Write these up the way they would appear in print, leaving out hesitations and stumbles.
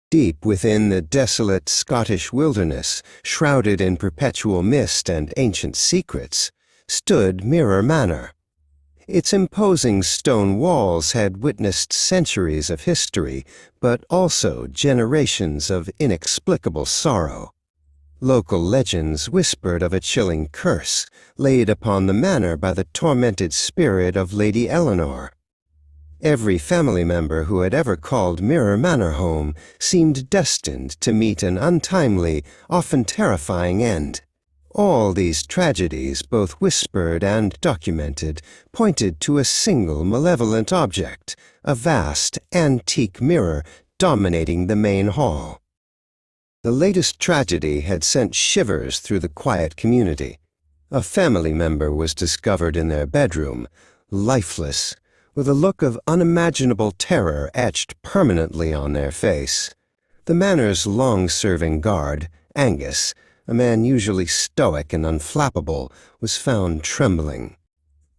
Deep within the desolate Scottish wilderness, shrouded in perpetual mist and ancient secrets, stood Mirror Manor. Its imposing stone walls had witnessed centuries of history, but also generations of inexplicable sorrow. Local legends whispered of a chilling curse laid upon the manor by the tormented spirit of Lady Eleanor. Every family member who had ever called Mirror Manor home seemed destined to meet an untimely, often terrifying end. All these tragedies, both whispered and documented, pointed to a single malevolent object, a vast, antique mirror dominating the main hall. The latest tragedy had sent shivers through the quiet community. A family member was discovered in their bedroom, lifeless, with a look of unimaginable terror etched permanently on their face. The manor's long-serving guard, Angus, a man usually stoic and unflappable, was found trembling.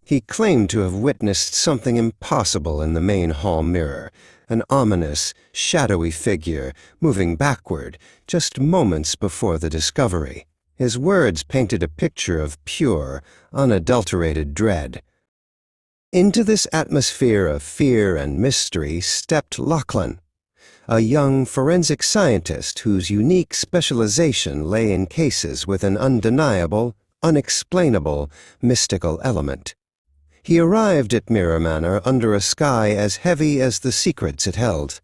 He claimed to have witnessed something impossible in the main hall mirror, an ominous, shadowy figure moving backward just moments before the discovery. His words painted a picture of pure, unadulterated dread. Into this atmosphere of fear and mystery stepped Lachlan, a young forensic scientist whose unique specialization lay in cases with an undeniable, unexplainable, mystical element. He arrived at Mirror Manor under a sky as heavy as the secrets it held.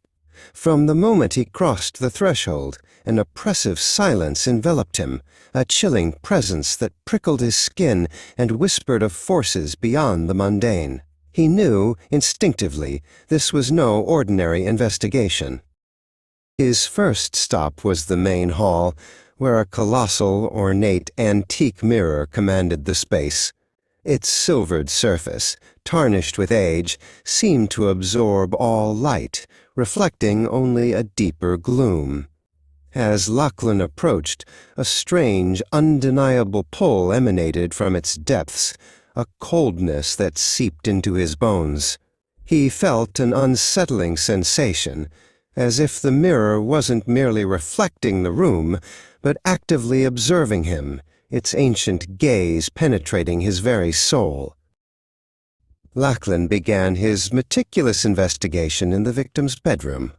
From the moment he crossed the threshold, an oppressive silence enveloped him, a chilling presence that prickled his skin and whispered of forces beyond the mundane. He knew, instinctively, this was no ordinary investigation. His first stop was the main hall, where a colossal, ornate, antique mirror commanded the space. Its silvered surface, tarnished with age, seemed to absorb all light, reflecting only a deeper gloom. As Lachlan approached, a strange, undeniable pull emanated from its depths, a coldness that seeped into his bones. He felt an unsettling sensation, as if the mirror wasn't merely reflecting the room, but actively observing him, its ancient gaze penetrating his very soul. Lachlan began his meticulous investigation in the victim's bedroom.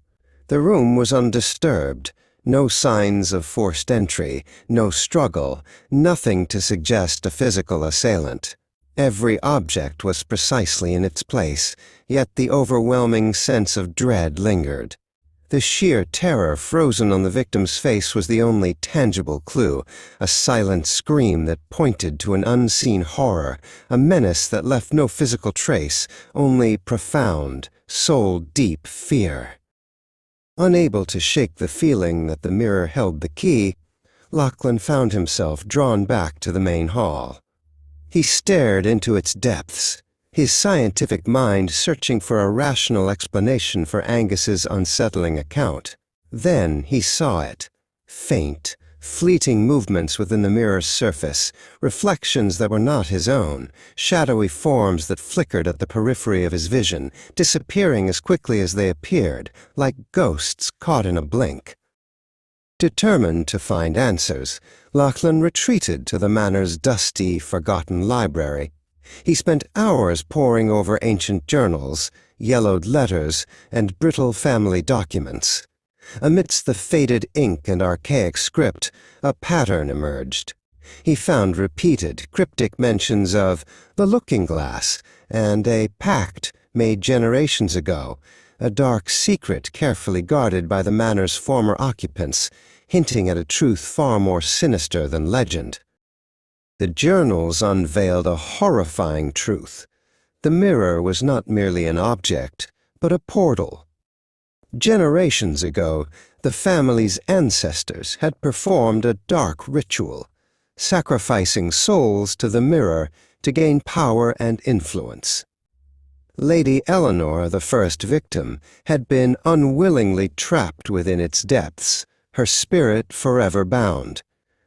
The room was undisturbed, no signs of forced entry, no struggle, nothing to suggest a physical assailant. Every object was precisely in its place, yet the overwhelming sense of dread lingered. The sheer terror frozen on the victim's face was the only tangible clue, a silent scream that pointed to an unseen horror, a menace that left no physical trace, only profound, soul-deep fear. Unable to shake the feeling that the mirror held the key, Lachlan found himself drawn back to the main hall. He stared into its depths, his scientific mind searching for a rational explanation for Angus's unsettling account. Then he saw it. Faint, fleeting movements within the mirror's surface, reflections that were not his own, shadowy forms that flickered at the periphery of his vision, disappearing as quickly as they appeared, like ghosts caught in a blink. Determined to find answers, Lachlan retreated to the manor's dusty, forgotten library. He spent hours poring over ancient journals, yellowed letters, and brittle family documents. Amidst the faded ink and archaic script, a pattern emerged. He found repeated, cryptic mentions of the looking glass and a pact made generations ago, a dark secret carefully guarded by the manor's former occupants, hinting at a truth far more sinister than legend. The journals unveiled a horrifying truth. The mirror was not merely an object, but a portal. Generations ago, the family's ancestors had performed a dark ritual, sacrificing souls to the mirror to gain power and influence. Lady Eleanor, the first victim, had been unwillingly trapped within its depths, her spirit forever bound.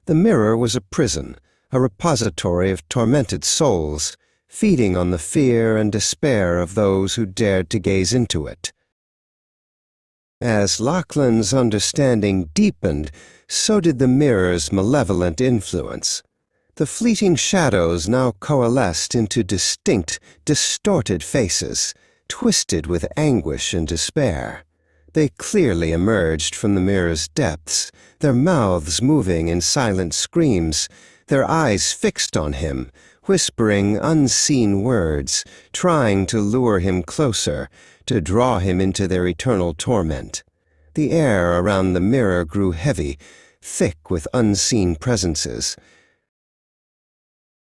The mirror was a prison, a repository of tormented souls, feeding on the fear and despair of those who dared to gaze into it. As Lachlan's understanding deepened, so did the mirror's malevolent influence. The fleeting shadows now coalesced into distinct, distorted faces, twisted with anguish and despair. They clearly emerged from the mirror's depths, their mouths moving in silent screams, their eyes fixed on him, whispering unseen words, trying to lure him closer, to draw him into their eternal torment. The air around the mirror grew heavy, thick with unseen presences.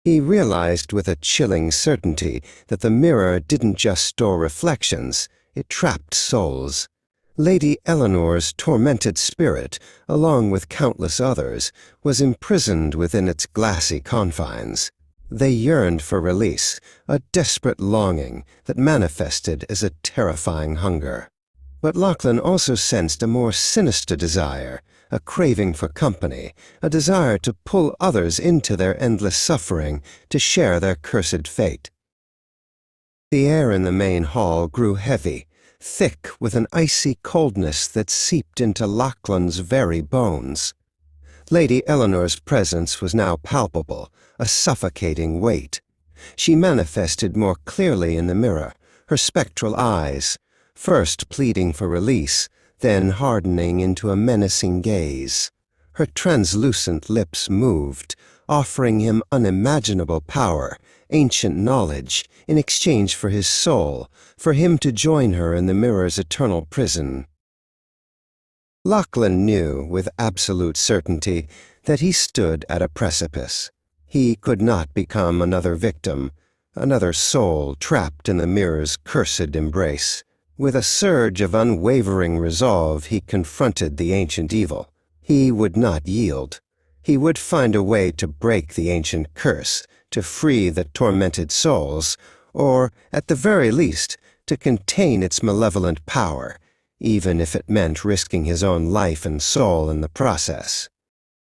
He realized with a chilling certainty that the mirror didn't just store reflections, it trapped souls. Lady Eleanor's tormented spirit, along with countless others, was imprisoned within its glassy confines. They yearned for release, a desperate longing that manifested as a terrifying hunger. But Lachlan also sensed a more sinister desire, a craving for company, a desire to pull others into their endless suffering, to share their cursed fate. The air in the main hall grew heavy, thick with an icy coldness that seeped into Lachlan's very bones. Lady Eleanor's presence was now palpable, a suffocating weight. She manifested more clearly in the mirror, her spectral eyes, first pleading for release, then hardening into a menacing gaze. Her translucent lips moved, offering him unimaginable power, ancient knowledge, in exchange for his soul, for him to join her in the mirror's eternal prison. Lachlan knew with absolute certainty that he stood at a precipice. He could not become another victim, another soul trapped in the mirror's cursed embrace. With a surge of unwavering resolve, he confronted the ancient evil. He would not yield. He would find a way to break the ancient curse, to free the tormented souls, or, at the very least, to contain its malevolent power, even if it meant risking his own life and soul in the process.